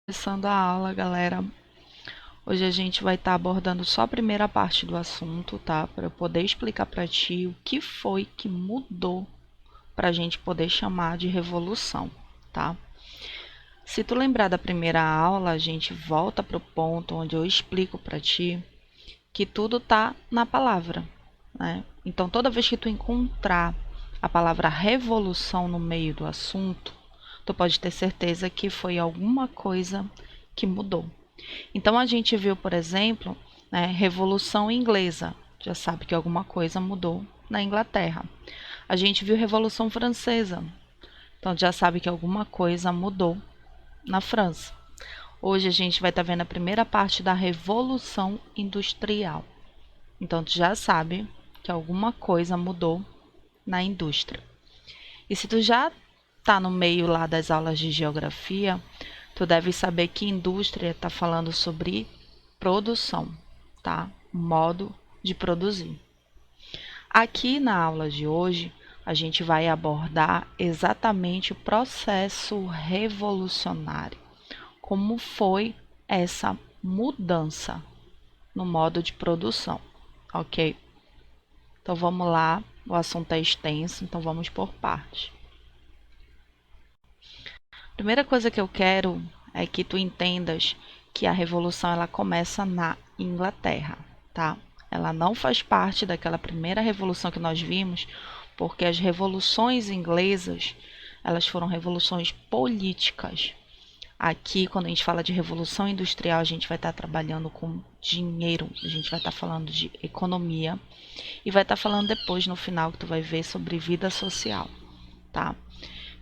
Começando a aula, galera. Hoje a gente vai estar abordando só a primeira parte do assunto, tá? Para eu poder explicar para ti o que foi que mudou para a gente poder chamar de revolução, tá? Se tu lembrar da primeira aula, a gente volta para o ponto onde eu explico para ti que tudo tá na palavra, né? Então, toda vez que tu encontrar a palavra revolução no meio do assunto, tu pode ter certeza que foi alguma coisa que mudou. Então, a gente viu, por exemplo, né, Revolução Inglesa. Já sabe que alguma coisa mudou na Inglaterra. A gente viu Revolução Francesa. Então, já sabe que alguma coisa mudou na França. Hoje a gente vai estar vendo a primeira parte da Revolução Industrial. Então, tu já sabe que alguma coisa mudou na indústria. E se tu já está no meio lá das aulas de geografia, tu deve saber que indústria está falando sobre produção, tá? Modo de produzir. Aqui na aula de hoje, a gente vai abordar exatamente o processo revolucionário. Como foi essa mudança no modo de produção, ok? Então vamos lá, o assunto é extenso, então vamos por partes. Primeira coisa que eu quero é que tu entendas que a revolução ela começa na Inglaterra, tá? Ela não faz parte daquela primeira revolução que nós vimos, porque as revoluções inglesas, elas foram revoluções políticas. Aqui, quando a gente fala de revolução industrial, a gente vai estar trabalhando com dinheiro, a gente vai estar falando de economia e vai estar falando depois, no final, que tu vai ver sobre vida social, tá?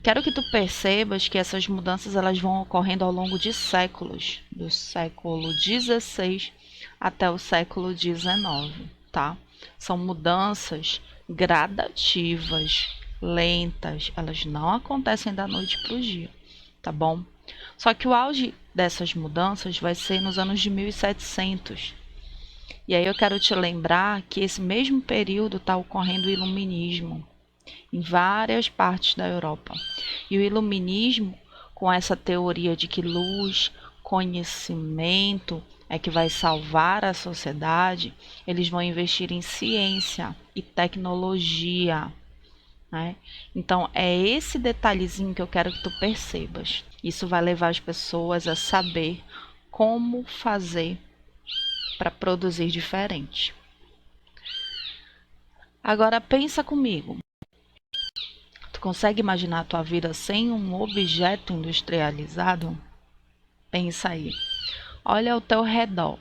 Quero que tu percebas que essas mudanças elas vão ocorrendo ao longo de séculos, do século XVI até o século XIX, tá? São mudanças gradativas, lentas, elas não acontecem da noite para o dia, tá bom? Só que o auge dessas mudanças vai ser nos anos de 1700. E aí eu quero te lembrar que esse mesmo período está ocorrendo o iluminismo em várias partes da Europa. E o iluminismo, com essa teoria de que luz, conhecimento é que vai salvar a sociedade, eles vão investir em ciência e tecnologia, né? Então, é esse detalhezinho que eu quero que tu percebas. Isso vai levar as pessoas a saber como fazer para produzir diferente. Agora, pensa comigo. Tu consegue imaginar a tua vida sem um objeto industrializado? Pensa aí. Olha ao teu redor.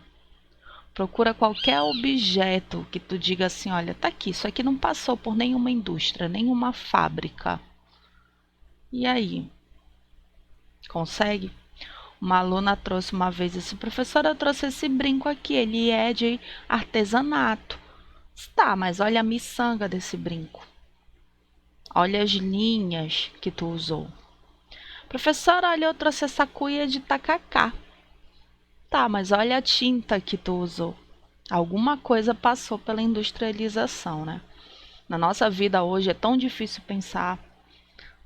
Procura qualquer objeto que tu diga assim, olha, tá aqui, isso aqui não passou por nenhuma indústria, nenhuma fábrica. E aí? Consegue? Uma aluna trouxe uma vez esse professor, eu trouxe esse brinco aqui, ele é de artesanato. Tá, mas olha a miçanga desse brinco. Olha as linhas que tu usou. Professora, olha, eu trouxe essa cuia de tacacá. Tá, mas olha a tinta que tu usou. Alguma coisa passou pela industrialização, né? Na nossa vida hoje é tão difícil pensar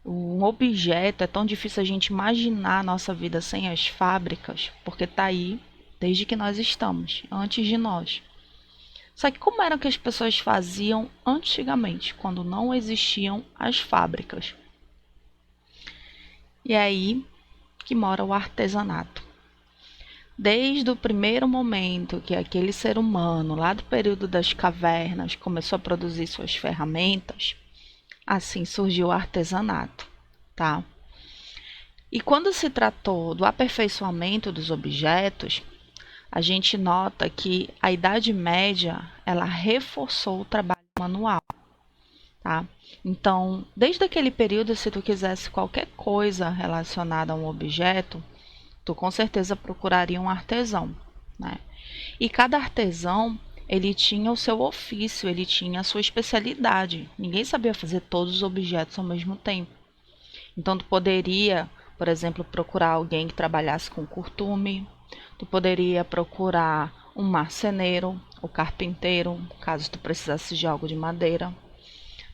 um objeto, é tão difícil a gente imaginar a nossa vida sem as fábricas, porque tá aí desde que nós estamos, antes de nós. Só que como eram que as pessoas faziam antigamente, quando não existiam as fábricas? E é aí que mora o artesanato. Desde o primeiro momento que aquele ser humano, lá do período das cavernas, começou a produzir suas ferramentas, assim surgiu o artesanato, tá? E quando se tratou do aperfeiçoamento dos objetos, a gente nota que a Idade Média, ela reforçou o trabalho manual, tá? Então, desde aquele período, se tu quisesse qualquer coisa relacionada a um objeto, tu com certeza procuraria um artesão, né? E cada artesão, ele tinha o seu ofício, ele tinha a sua especialidade. Ninguém sabia fazer todos os objetos ao mesmo tempo. Então, tu poderia, por exemplo, procurar alguém que trabalhasse com curtume, tu poderia procurar um marceneiro, o carpinteiro, caso tu precisasse de algo de madeira.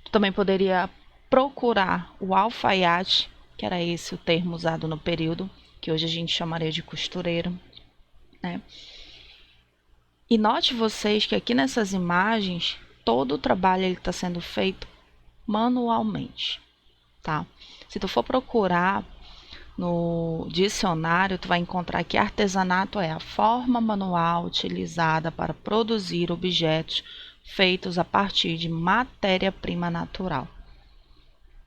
Tu também poderia procurar o alfaiate, que era esse o termo usado no período, que hoje a gente chamaria de costureiro, né? E note vocês que aqui nessas imagens, todo o trabalho está sendo feito manualmente, tá? Se tu for procurar no dicionário, tu vai encontrar que artesanato é a forma manual utilizada para produzir objetos feitos a partir de matéria-prima natural.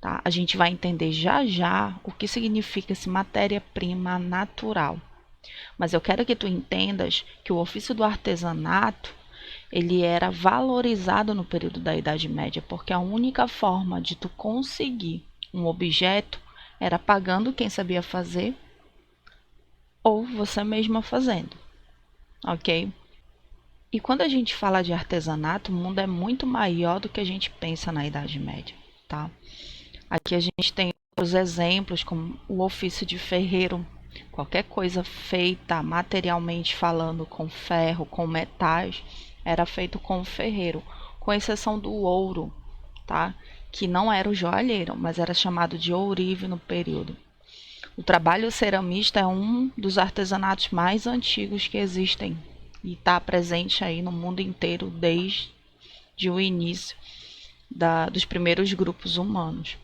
Tá? A gente vai entender já já o que significa esse matéria-prima natural. Mas eu quero que tu entendas que o ofício do artesanato ele era valorizado no período da Idade Média, porque a única forma de tu conseguir um objeto era pagando quem sabia fazer ou você mesma fazendo, ok? E quando a gente fala de artesanato, o mundo é muito maior do que a gente pensa na Idade Média, tá? Aqui a gente tem os exemplos como o ofício de ferreiro, qualquer coisa feita materialmente falando com ferro, com metais, era feito com o ferreiro, com exceção do ouro, tá? Que não era o joalheiro, mas era chamado de ourive no período. O trabalho ceramista é um dos artesanatos mais antigos que existem e está presente aí no mundo inteiro desde o início dos primeiros grupos humanos.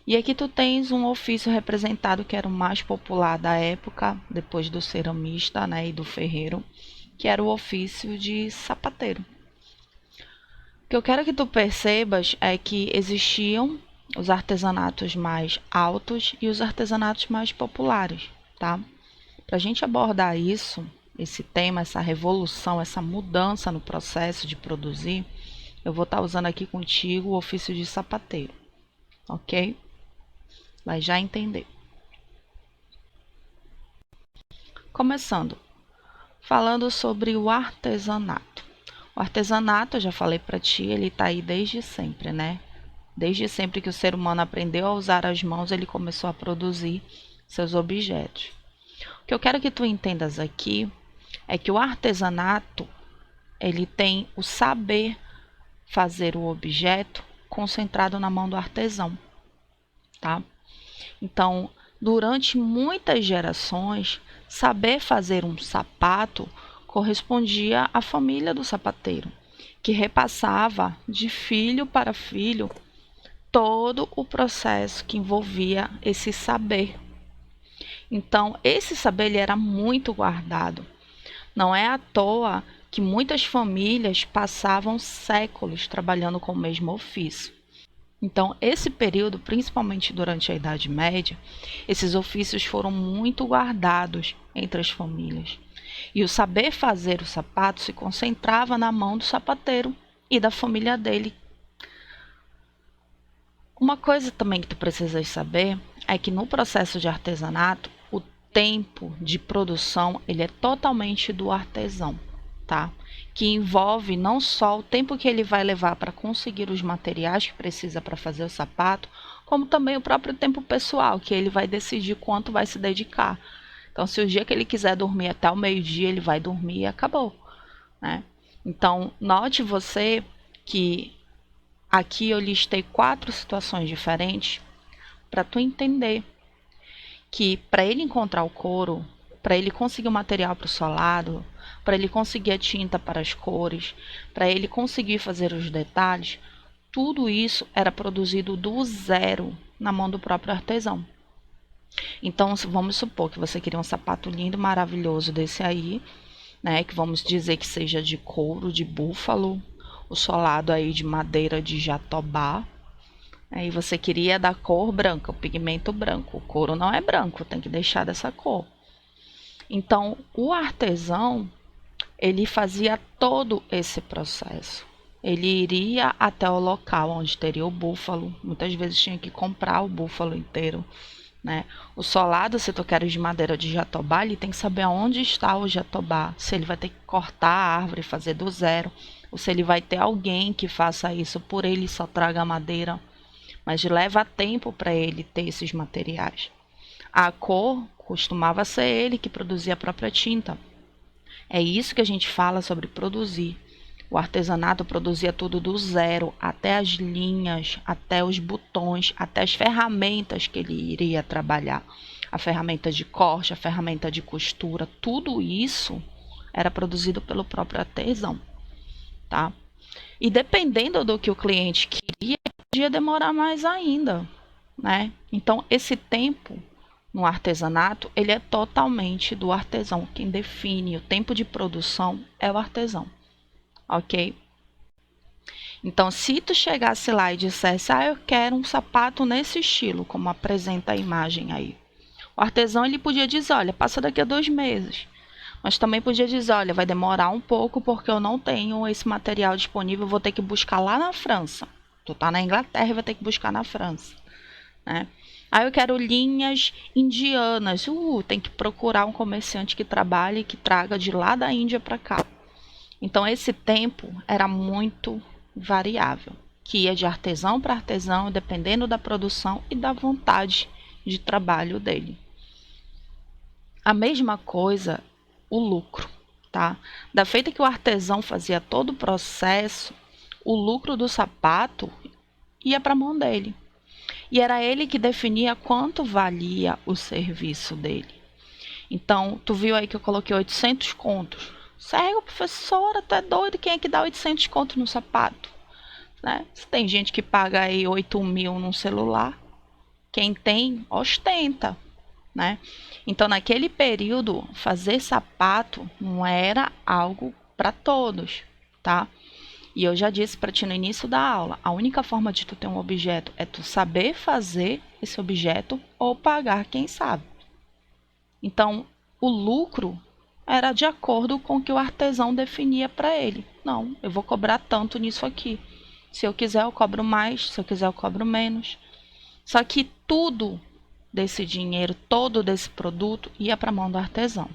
E aqui tu tens um ofício representado que era o mais popular da época, depois do ceramista, né, e do ferreiro, que era o ofício de sapateiro. O que eu quero que tu percebas é que existiam os artesanatos mais altos e os artesanatos mais populares, tá? Para a gente abordar isso, esse tema, essa revolução, essa mudança no processo de produzir, eu vou estar usando aqui contigo o ofício de sapateiro, ok? Vai já entender. Começando, falando sobre o artesanato. O artesanato, eu já falei para ti, ele está aí desde sempre, né? Desde sempre que o ser humano aprendeu a usar as mãos, ele começou a produzir seus objetos. O que eu quero que tu entendas aqui é que o artesanato, ele tem o saber fazer o objeto concentrado na mão do artesão, tá? Então, durante muitas gerações, saber fazer um sapato correspondia à família do sapateiro, que repassava de filho para filho todo o processo que envolvia esse saber. Então, esse saber ele era muito guardado. Não é à toa que muitas famílias passavam séculos trabalhando com o mesmo ofício. Então, esse período, principalmente durante a Idade Média, esses ofícios foram muito guardados entre as famílias. E o saber fazer o sapato se concentrava na mão do sapateiro e da família dele. Uma coisa também que tu precisas saber é que no processo de artesanato, o tempo de produção ele é totalmente do artesão, tá? Que envolve não só o tempo que ele vai levar para conseguir os materiais que precisa para fazer o sapato, como também o próprio tempo pessoal, que ele vai decidir quanto vai se dedicar. Então, se o dia que ele quiser dormir até o meio-dia, ele vai dormir e acabou, né? Então, note você que aqui eu listei 4 situações diferentes para tu entender que para ele encontrar o couro, para ele conseguir o material para o solado, para ele conseguir a tinta para as cores, para ele conseguir fazer os detalhes, tudo isso era produzido do zero na mão do próprio artesão. Então, vamos supor que você queria um sapato lindo, maravilhoso desse aí, né? Que vamos dizer que seja de couro, de búfalo, o solado aí de madeira de jatobá. Aí você queria da cor branca, o pigmento branco. O couro não é branco, tem que deixar dessa cor. Então, o artesão, ele fazia todo esse processo. Ele iria até o local onde teria o búfalo. Muitas vezes tinha que comprar o búfalo inteiro, né? O solado, se tu queres de madeira de jatobá, ele tem que saber onde está o jatobá. Se ele vai ter que cortar a árvore e fazer do zero, ou se ele vai ter alguém que faça isso por ele e só traga a madeira. Mas leva tempo para ele ter esses materiais. A cor costumava ser ele que produzia a própria tinta. É isso que a gente fala sobre produzir. O artesanato produzia tudo do zero, até as linhas, até os botões, até as ferramentas que ele iria trabalhar. A ferramenta de corte, a ferramenta de costura, tudo isso era produzido pelo próprio artesão, tá? E dependendo do que o cliente queria, podia demorar mais ainda, né? Então, esse tempo no artesanato, ele é totalmente do artesão. Quem define o tempo de produção é o artesão, ok? Então, se tu chegasse lá e dissesse, eu quero um sapato nesse estilo, como apresenta a imagem aí. O artesão, ele podia dizer, olha, passa daqui a 2 meses. Mas também podia dizer, olha, vai demorar um pouco porque eu não tenho esse material disponível, vou ter que buscar lá na França. Tu tá na Inglaterra e vai ter que buscar na França, né? Aí eu quero linhas indianas. Tem que procurar um comerciante que trabalhe, que traga de lá da Índia para cá. Então esse tempo era muito variável, que ia de artesão para artesão, dependendo da produção e da vontade de trabalho dele. A mesma coisa o lucro, tá? Da feita que o artesão fazia todo o processo, o lucro do sapato ia para a mão dele. E era ele que definia quanto valia o serviço dele. Então, tu viu aí que eu coloquei 800 contos. Sério, professora, tu é doido? Quem é que dá 800 contos no sapato? Né? Se tem gente que paga aí 8 mil num celular, quem tem, ostenta, né? Então, naquele período, fazer sapato não era algo para todos, tá? E eu já disse para ti no início da aula, a única forma de tu ter um objeto é tu saber fazer esse objeto ou pagar quem sabe. Então, o lucro era de acordo com o que o artesão definia para ele. Não, eu vou cobrar tanto nisso aqui. Se eu quiser, eu cobro mais, se eu quiser, eu cobro menos. Só que tudo desse dinheiro, todo desse produto, ia para a mão do artesão.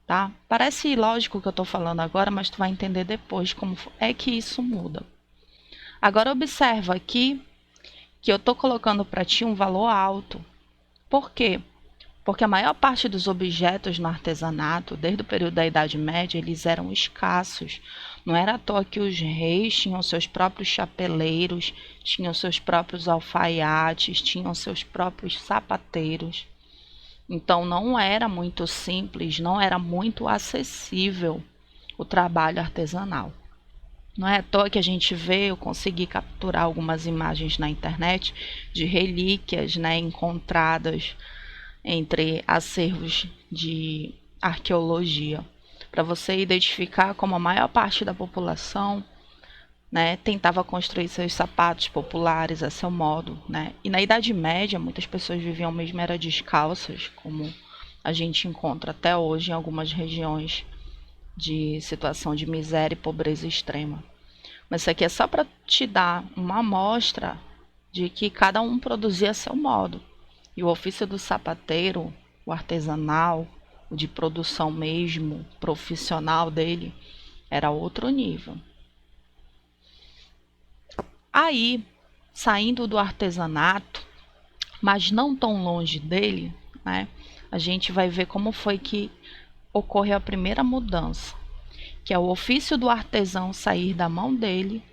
Tá? Parece lógico o que eu estou falando agora, mas tu vai entender depois como é que isso muda. Agora observa aqui que eu estou colocando para ti um valor alto. Por quê? Porque a maior parte dos objetos no artesanato, desde o período da Idade Média, eles eram escassos. Não era à toa que os reis tinham seus próprios chapeleiros, tinham seus próprios alfaiates, tinham seus próprios sapateiros. Então, não era muito simples, não era muito acessível o trabalho artesanal. Não é à toa que a gente vê, eu consegui capturar algumas imagens na internet de relíquias, né, encontradas entre acervos de arqueologia, para você identificar como a maior parte da população, né, tentava construir seus sapatos populares a seu modo, né? E na Idade Média, muitas pessoas viviam mesmo era descalças, como a gente encontra até hoje em algumas regiões de situação de miséria e pobreza extrema. Mas isso aqui é só para te dar uma amostra de que cada um produzia a seu modo. E o ofício do sapateiro, o artesanal, o de produção mesmo, profissional dele, era outro nível. Aí, saindo do artesanato, mas não tão longe dele, né, a gente vai ver como foi que ocorreu a primeira mudança, que é o ofício do artesão sair da mão dele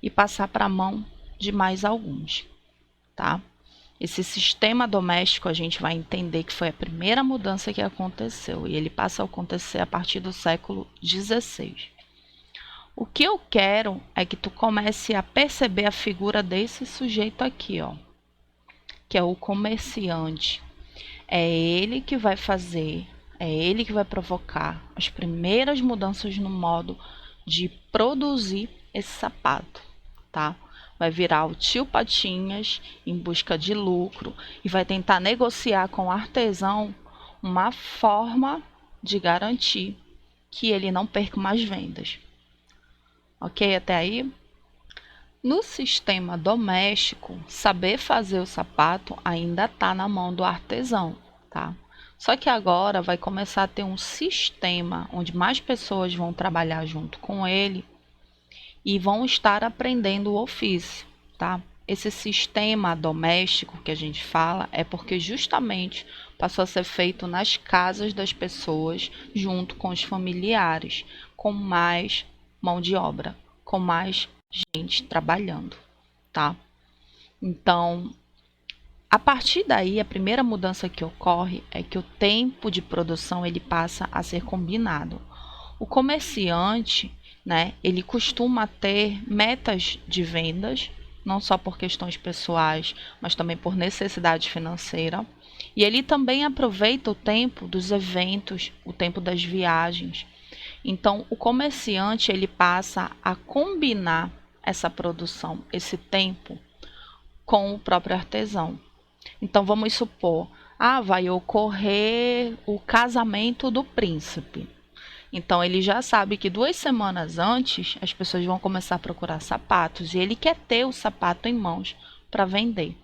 e passar para a mão de mais alguns, tá? Esse sistema doméstico a gente vai entender que foi a primeira mudança que aconteceu e ele passa a acontecer a partir do século XVI. O que eu quero é que tu comece a perceber a figura desse sujeito aqui, ó, que é o comerciante. É ele que vai fazer, é ele que vai provocar as primeiras mudanças no modo de produzir esse sapato, tá? Vai virar o tio Patinhas em busca de lucro e vai tentar negociar com o artesão uma forma de garantir que ele não perca mais vendas. Ok até aí? No sistema doméstico, saber fazer o sapato ainda está na mão do artesão, tá? Só que agora vai começar a ter um sistema onde mais pessoas vão trabalhar junto com ele e vão estar aprendendo o ofício, tá? Esse sistema doméstico que a gente fala é porque justamente passou a ser feito nas casas das pessoas junto com os familiares, com mais mão de obra, com mais gente trabalhando, tá? Então, a partir daí, a primeira mudança que ocorre é que o tempo de produção ele passa a ser combinado. O comerciante, né, ele costuma ter metas de vendas, não só por questões pessoais, mas também por necessidade financeira. E ele também aproveita o tempo dos eventos, o tempo das viagens. Então, o comerciante ele passa a combinar essa produção, esse tempo, com o próprio artesão. Então, vamos supor, vai ocorrer o casamento do príncipe. Então, ele já sabe que 2 semanas antes, as pessoas vão começar a procurar sapatos e ele quer ter o sapato em mãos para vender.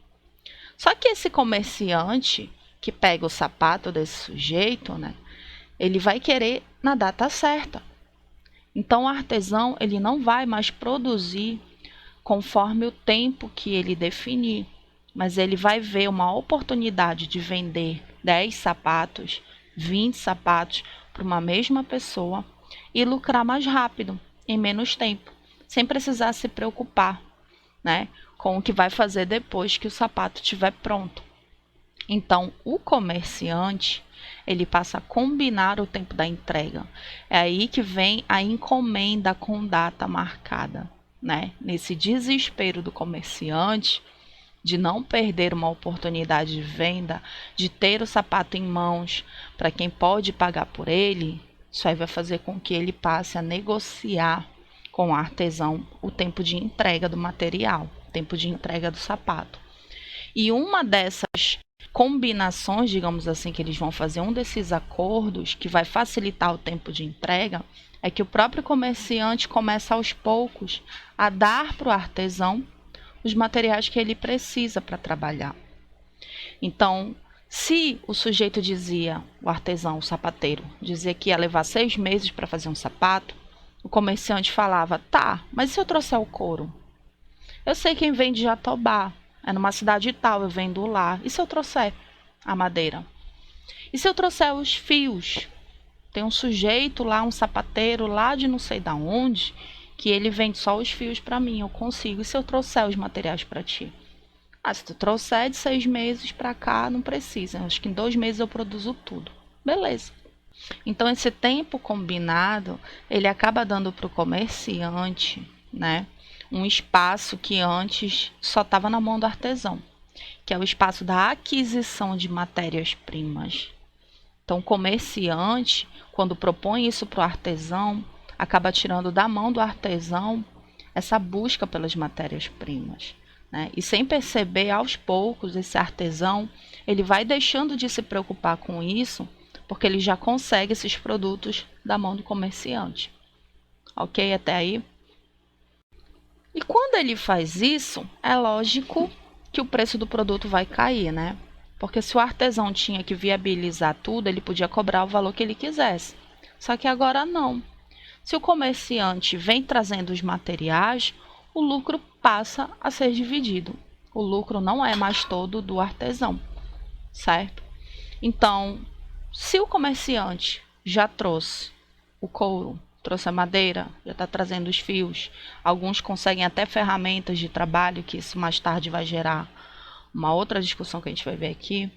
Só que esse comerciante que pega o sapato desse sujeito, né, ele vai querer na data certa. Então, o artesão ele não vai mais produzir conforme o tempo que ele definir, mas ele vai ver uma oportunidade de vender 10 sapatos, 20 sapatos para uma mesma pessoa e lucrar mais rápido, em menos tempo, sem precisar se preocupar, né, com o que vai fazer depois que o sapato estiver pronto. Então, o comerciante, ele passa a combinar o tempo da entrega. É aí que vem a encomenda com data marcada, né? Nesse desespero do comerciante de não perder uma oportunidade de venda, de ter o sapato em mãos para quem pode pagar por ele, isso aí vai fazer com que ele passe a negociar com o artesão o tempo de entrega do material, o tempo de entrega do sapato. E uma dessas combinações, digamos assim, que eles vão fazer, um desses acordos que vai facilitar o tempo de entrega, é que o próprio comerciante começa aos poucos a dar para o artesão os materiais que ele precisa para trabalhar. Então, se o sujeito dizia, o artesão, o sapateiro, dizia que ia levar 6 meses para fazer um sapato, o comerciante falava, tá, mas e se eu trouxer o couro? Eu sei quem vende Jatobá, é numa cidade tal, eu vendo lá. E se eu trouxer a madeira? E se eu trouxer os fios? Tem um sujeito lá, um sapateiro lá de não sei da onde, que ele vende só os fios para mim, eu consigo. E se eu trouxer os materiais para ti? Se tu trouxer de 6 meses para cá, não precisa. Acho que em 2 meses eu produzo tudo. Beleza. Então, esse tempo combinado, ele acaba dando para o comerciante, né, um espaço que antes só estava na mão do artesão, que é o espaço da aquisição de matérias-primas. Então, o comerciante, quando propõe isso para o artesão, acaba tirando da mão do artesão essa busca pelas matérias-primas, né? E sem perceber, aos poucos, esse artesão ele vai deixando de se preocupar com isso, porque ele já consegue esses produtos da mão do comerciante. Ok? Até aí? E quando ele faz isso, é lógico que o preço do produto vai cair, né? Porque se o artesão tinha que viabilizar tudo, ele podia cobrar o valor que ele quisesse. Só que agora não. Se o comerciante vem trazendo os materiais, o lucro passa a ser dividido. O lucro não é mais todo do artesão, certo? Então, se o comerciante já trouxe o couro, trouxe a madeira, já está trazendo os fios, alguns conseguem até ferramentas de trabalho, que isso mais tarde vai gerar uma outra discussão que a gente vai ver aqui.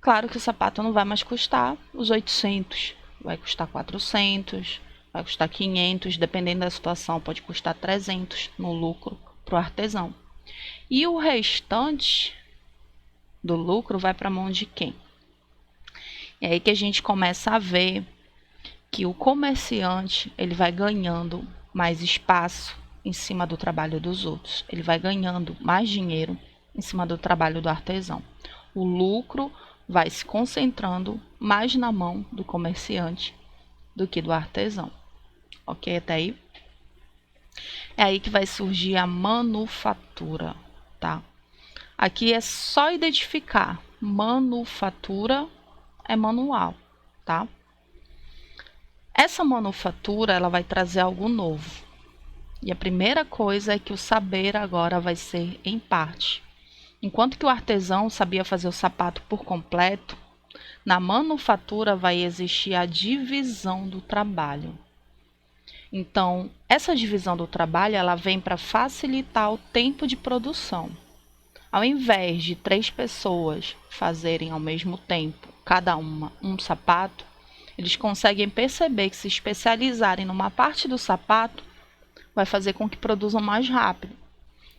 Claro que o sapato não vai mais custar os 800, vai custar 400, vai custar 500, dependendo da situação, pode custar 300 no lucro para o artesão. E o restante do lucro vai para a mão de quem? É aí que a gente começa a ver que o comerciante ele vai ganhando mais espaço em cima do trabalho dos outros. Ele vai ganhando mais dinheiro em cima do trabalho do artesão. O lucro vai se concentrando mais na mão do comerciante do que do artesão. Ok até aí? É aí que vai surgir a manufatura, tá? Aqui é só identificar. Manufatura é manual, tá? Essa manufatura ela vai trazer algo novo. E a primeira coisa é que o saber agora vai ser em parte. Enquanto que o artesão sabia fazer o sapato por completo, na manufatura vai existir a divisão do trabalho. Então, essa divisão do trabalho, ela vem para facilitar o tempo de produção. Ao invés de 3 pessoas fazerem ao mesmo tempo, cada uma, um sapato, eles conseguem perceber que se especializarem numa parte do sapato, vai fazer com que produzam mais rápido.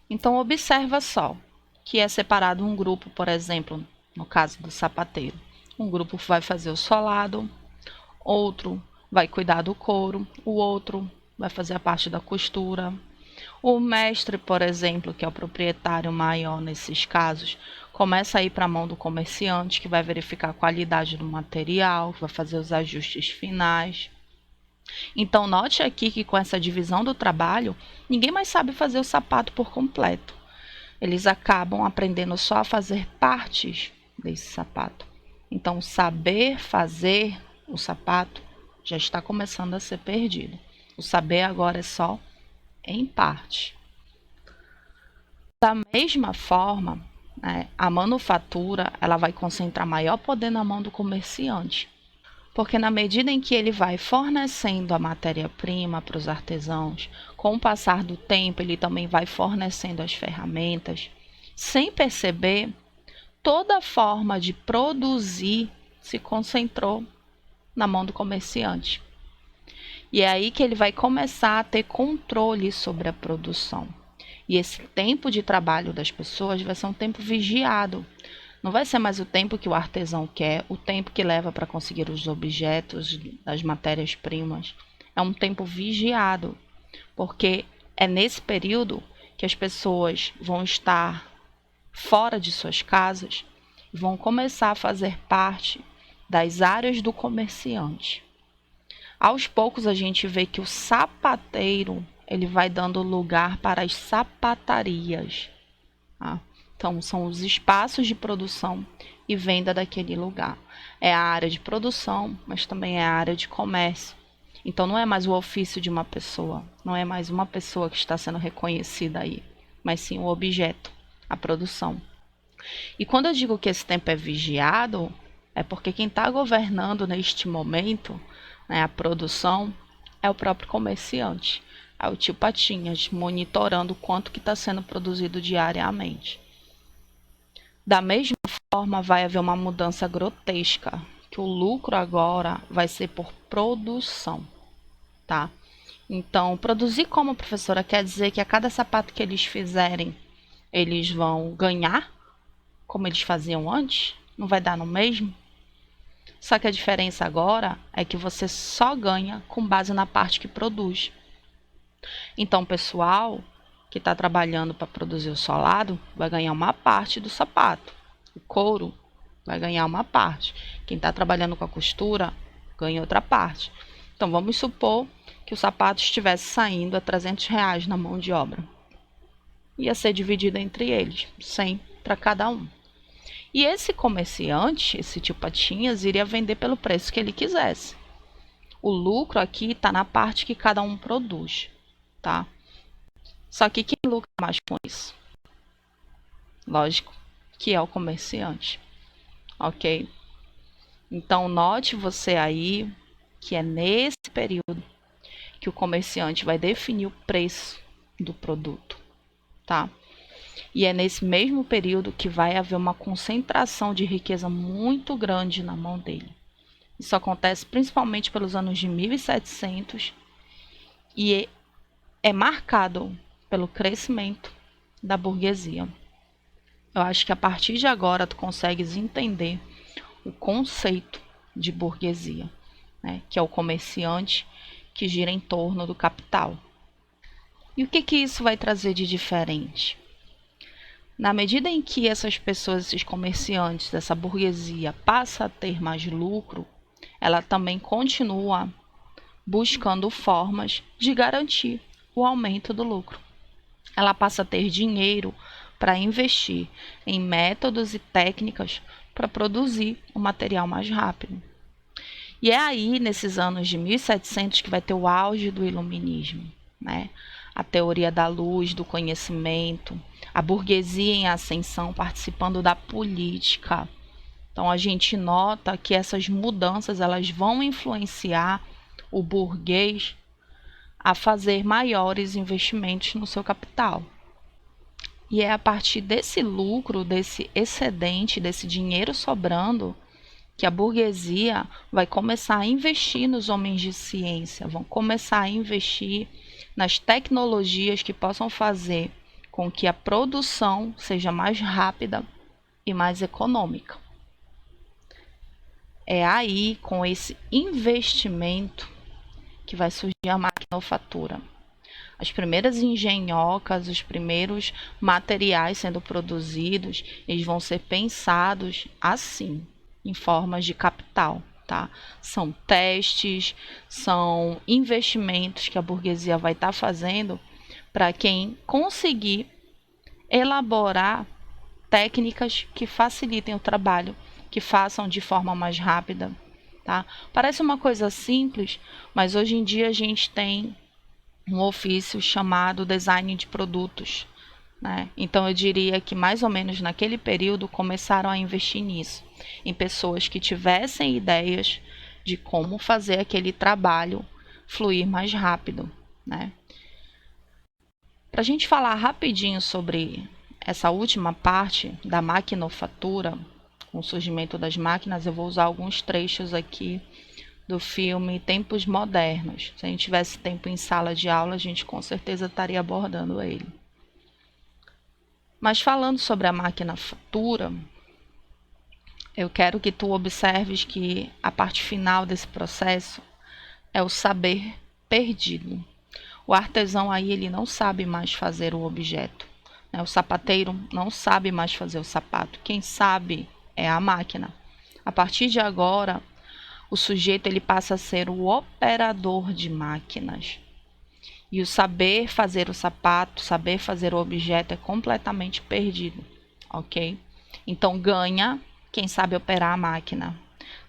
Então, observa só que é separado um grupo, por exemplo, no caso do sapateiro. Um grupo vai fazer o solado, outro vai cuidar do couro, o outro vai fazer a parte da costura. O mestre, por exemplo, que é o proprietário maior nesses casos, começa a ir para a mão do comerciante, que vai verificar a qualidade do material, que vai fazer os ajustes finais. Então, note aqui que com essa divisão do trabalho, ninguém mais sabe fazer o sapato por completo. Eles acabam aprendendo só a fazer partes desse sapato. Então, saber fazer o sapato já está começando a ser perdido. O saber agora é só em parte. Da mesma forma, a manufatura ela vai concentrar maior poder na mão do comerciante, porque na medida em que ele vai fornecendo a matéria-prima para os artesãos, com o passar do tempo ele também vai fornecendo as ferramentas, sem perceber, toda a forma de produzir se concentrou na mão do comerciante. E é aí que ele vai começar a ter controle sobre a produção. E esse tempo de trabalho das pessoas vai ser um tempo vigiado. Não vai ser mais o tempo que o artesão quer, o tempo que leva para conseguir os objetos, as matérias-primas. É um tempo vigiado, porque é nesse período que as pessoas vão estar fora de suas casas e vão começar a fazer parte das áreas do comerciante. Aos poucos a gente vê que o sapateiro ele vai dando lugar para as sapatarias. Tá? Então, são os espaços de produção e venda daquele lugar. É a área de produção, mas também é a área de comércio. Então, não é mais o ofício de uma pessoa, não é mais uma pessoa que está sendo reconhecida aí, mas sim o objeto, a produção. E quando eu digo que esse tempo é vigiado, é porque quem está governando neste momento, a produção, é o próprio comerciante. É o tio Patinhas, monitorando o quanto que está sendo produzido diariamente. Da mesma forma, vai haver uma mudança grotesca, que o lucro agora vai ser por produção, tá? Então, produzir como professora quer dizer que a cada sapato que eles fizerem, eles vão ganhar, como eles faziam antes? Não vai dar no mesmo? Só que a diferença agora é que você só ganha com base na parte que produz. Então, o pessoal que está trabalhando para produzir o solado vai ganhar uma parte do sapato. O couro vai ganhar uma parte. Quem está trabalhando com a costura ganha outra parte. Então, vamos supor que o sapato estivesse saindo a R$ 300 na mão de obra. Ia ser dividido entre eles, 100 para cada um. E esse comerciante, esse tio Patinhas, iria vender pelo preço que ele quisesse. O lucro aqui está na parte que cada um produz, tá? Só que quem lucra mais com isso? Lógico que é o comerciante, ok? Então, note você aí que é nesse período que o comerciante vai definir o preço do produto, tá? E é nesse mesmo período que vai haver uma concentração de riqueza muito grande na mão dele. Isso acontece principalmente pelos anos de 1700 e é marcado pelo crescimento da burguesia. Eu acho que a partir de agora tu consegues entender o conceito de burguesia, né? Que é o comerciante que gira em torno do capital. E o que isso vai trazer de diferente? Na medida em que essas pessoas, esses comerciantes, essa burguesia passa a ter mais lucro, ela também continua buscando formas de garantir o aumento do lucro. Ela passa a ter dinheiro para investir em métodos e técnicas para produzir o material mais rápido. E é aí, nesses anos de 1700, que vai ter o auge do iluminismo, né? A teoria da luz, do conhecimento, a burguesia em ascensão participando da política. Então, a gente nota que essas mudanças elas vão influenciar o burguês a fazer maiores investimentos no seu capital. E é a partir desse lucro, desse excedente, desse dinheiro sobrando, que a burguesia vai começar a investir nos homens de ciência, vão começar a investir nas tecnologias que possam fazer com que a produção seja mais rápida e mais econômica. É aí, com esse investimento, que vai surgir a maquinofatura. As primeiras engenhocas, os primeiros materiais sendo produzidos, eles vão ser pensados assim, em formas de capital, tá? São testes, são investimentos que a burguesia vai estar fazendo para quem conseguir elaborar técnicas que facilitem o trabalho, que façam de forma mais rápida, tá? Parece uma coisa simples, mas hoje em dia a gente tem um ofício chamado design de produtos, né? Então eu diria que mais ou menos naquele período começaram a investir nisso, em pessoas que tivessem ideias de como fazer aquele trabalho fluir mais rápido, né? Para a gente falar rapidinho sobre essa última parte da maquinofatura, com o surgimento das máquinas, eu vou usar alguns trechos aqui do filme Tempos Modernos. Se a gente tivesse tempo em sala de aula, a gente com certeza estaria abordando ele. Mas falando sobre a maquinofatura, eu quero que tu observes que a parte final desse processo é o saber perdido. O artesão aí ele não sabe mais fazer o objeto, né? O sapateiro não sabe mais fazer o sapato. Quem sabe é a máquina. A partir de agora, o sujeito ele passa a ser o operador de máquinas. E o saber fazer o sapato, saber fazer o objeto é completamente perdido, ok? Então ganha quem sabe operar a máquina.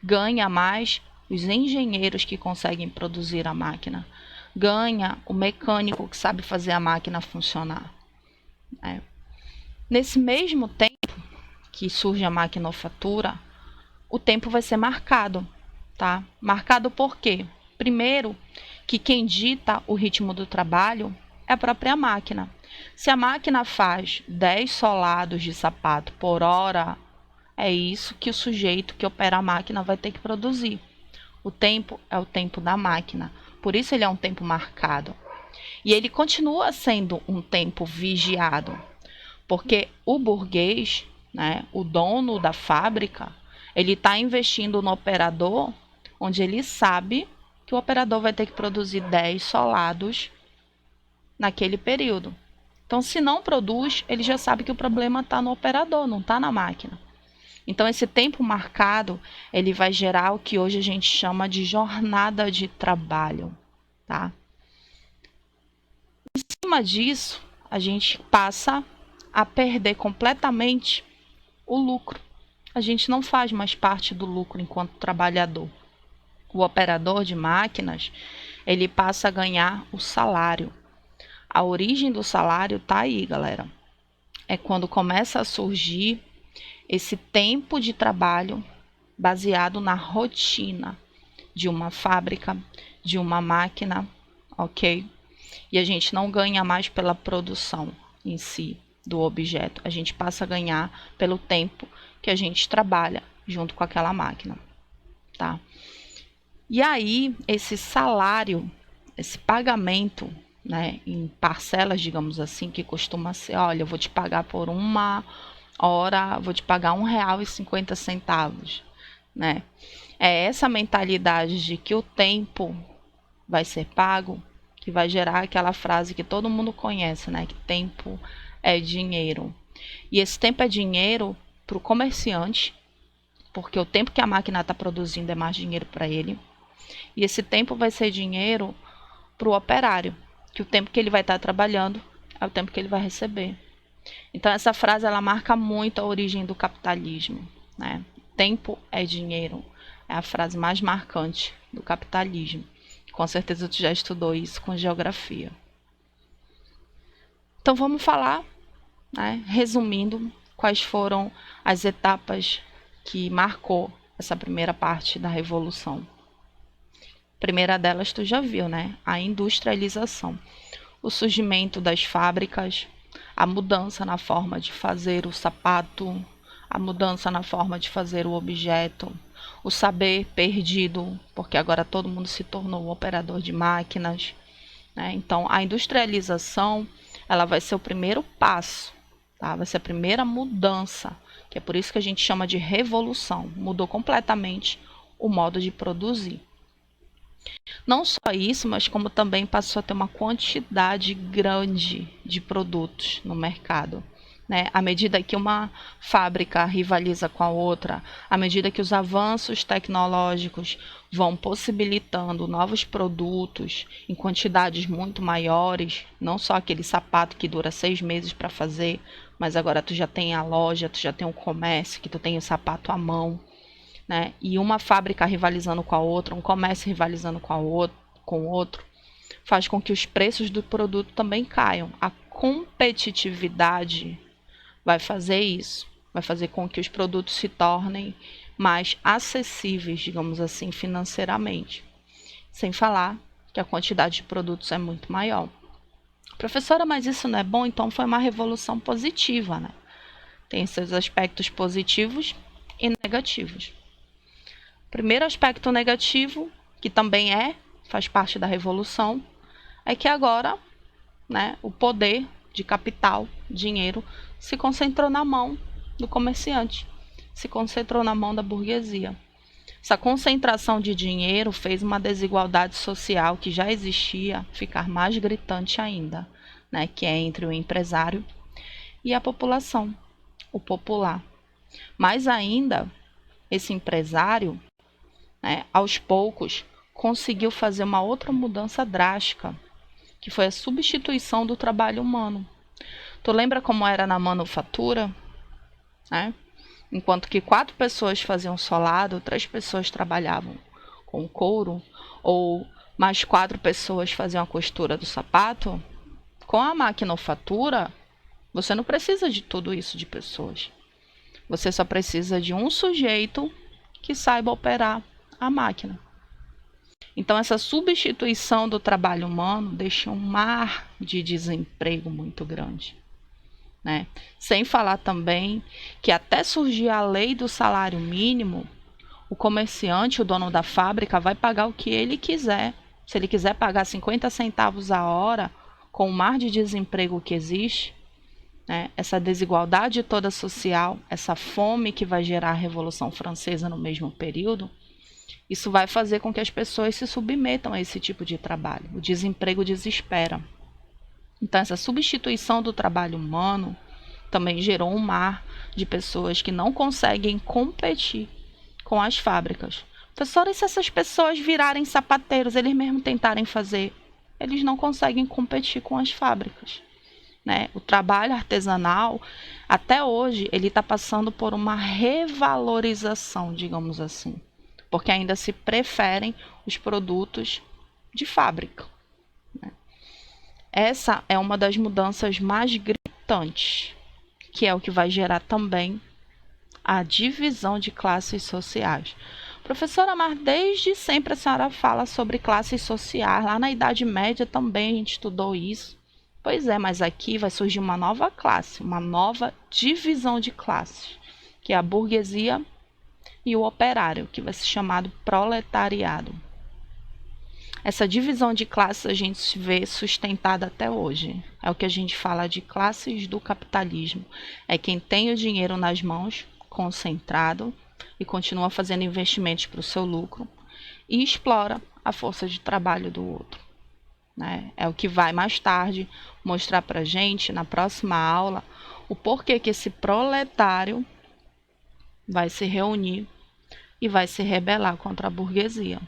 Ganha mais os engenheiros que conseguem produzir a máquina. Ganha o mecânico que sabe fazer a máquina funcionar. Nesse mesmo tempo que surge a maquinofatura, o tempo vai ser marcado, tá? Marcado por quê? Primeiro, que quem dita o ritmo do trabalho é a própria máquina. Se a máquina faz 10 solados de sapato por hora, é isso que o sujeito que opera a máquina vai ter que produzir. O tempo é o tempo da máquina, por isso ele é um tempo marcado. E ele continua sendo um tempo vigiado, porque o burguês, né, o dono da fábrica, ele está investindo no operador, onde ele sabe que o operador vai ter que produzir 10 solados naquele período. Então, se não produz, ele já sabe que o problema está no operador, não está na máquina. Então, esse tempo marcado, ele vai gerar o que hoje a gente chama de jornada de trabalho, tá? Em cima disso, a gente passa a perder completamente o lucro. A gente não faz mais parte do lucro enquanto trabalhador. O operador de máquinas, ele passa a ganhar o salário. A origem do salário tá aí, galera. É quando começa a surgir esse tempo de trabalho baseado na rotina de uma fábrica, de uma máquina, ok? E a gente não ganha mais pela produção em si do objeto. A gente passa a ganhar pelo tempo que a gente trabalha junto com aquela máquina, tá? E aí, esse salário, esse pagamento, né, em parcelas, digamos assim, que costuma ser, olha, eu vou te pagar por uma hora, vou te pagar R$ 1,50, né? É essa mentalidade de que o tempo vai ser pago que vai gerar aquela frase que todo mundo conhece, né? Que tempo é dinheiro. E esse tempo é dinheiro para o comerciante, porque o tempo que a máquina está produzindo é mais dinheiro para ele. E esse tempo vai ser dinheiro para o operário, que o tempo que ele vai estar trabalhando é o tempo que ele vai receber. Então essa frase ela marca muito a origem do capitalismo, né? Tempo é dinheiro. É a frase mais marcante do capitalismo. Com certeza tu já estudou isso com geografia. Então vamos falar, né, resumindo, quais foram as etapas que marcou essa primeira parte da Revolução. Primeira delas tu já viu, né? A industrialização. O surgimento das fábricas, a mudança na forma de fazer o sapato, a mudança na forma de fazer o objeto, o saber perdido, porque agora todo mundo se tornou operador de máquinas, né? Então, a industrialização, ela vai ser o primeiro passo, tá? Vai ser a primeira mudança, que é por isso que a gente chama de revolução. Mudou completamente o modo de produzir. Não só isso, mas como também passou a ter uma quantidade grande de produtos no mercado, né? À medida que uma fábrica rivaliza com a outra, à medida que os avanços tecnológicos vão possibilitando novos produtos em quantidades muito maiores, não só aquele sapato que dura 6 meses para fazer, mas agora tu já tem a loja, tu já tem o comércio, que tu tem o sapato à mão, né? E uma fábrica rivalizando com a outra, um comércio rivalizando com o outro, faz com que os preços do produto também caiam. A competitividade vai fazer isso, vai fazer com que os produtos se tornem mais acessíveis, digamos assim, financeiramente. Sem falar que a quantidade de produtos é muito maior. Professora, mas isso não é bom? Então foi uma revolução positiva, né? Tem seus aspectos positivos e negativos. Primeiro aspecto negativo, que também faz parte da revolução, é que agora, né, o poder de capital, dinheiro, se concentrou na mão do comerciante, se concentrou na mão da burguesia. Essa concentração de dinheiro fez uma desigualdade social que já existia ficar mais gritante ainda, né, que é entre o empresário e a população, o popular. Mais ainda, esse empresário, né, aos poucos, conseguiu fazer uma outra mudança drástica, que foi a substituição do trabalho humano. Tu lembra como era na manufatura? Né? Enquanto que 4 pessoas faziam solado, 3 pessoas trabalhavam com couro, ou mais 4 pessoas faziam a costura do sapato, com a maquinofatura, você não precisa de tudo isso de pessoas. Você só precisa de um sujeito que saiba operar a máquina. Então, essa substituição do trabalho humano deixa um mar de desemprego muito grande, né? Sem falar também que até surgir a lei do salário mínimo, o comerciante, o dono da fábrica, vai pagar o que ele quiser. Se ele quiser pagar 50 centavos a hora, com o mar de desemprego que existe, né? Essa desigualdade toda social, essa fome que vai gerar a Revolução Francesa no mesmo período, isso vai fazer com que as pessoas se submetam a esse tipo de trabalho. O desemprego desespera. Então, essa substituição do trabalho humano também gerou um mar de pessoas que não conseguem competir com as fábricas. Professora, e se essas pessoas virarem sapateiros, eles mesmos tentarem fazer? Eles não conseguem competir com as fábricas, né? O trabalho artesanal, até hoje, ele está passando por uma revalorização, digamos assim, porque ainda se preferem os produtos de fábrica, né? Essa é uma das mudanças mais gritantes, que é o que vai gerar também a divisão de classes sociais. Professora, mas desde sempre a senhora fala sobre classes sociais. Lá na Idade Média também a gente estudou isso. Pois é, mas aqui vai surgir uma nova classe, uma nova divisão de classes, que é a burguesia e o operário, que vai ser chamado proletariado. Essa divisão de classes a gente vê sustentada até hoje. É o que a gente fala de classes do capitalismo. É quem tem o dinheiro nas mãos, concentrado, e continua fazendo investimentos para o seu lucro, e explora a força de trabalho do outro, né? É o que vai mais tarde mostrar para a gente, na próxima aula, o porquê que esse proletário vai se reunir e vai se rebelar contra a burguesia.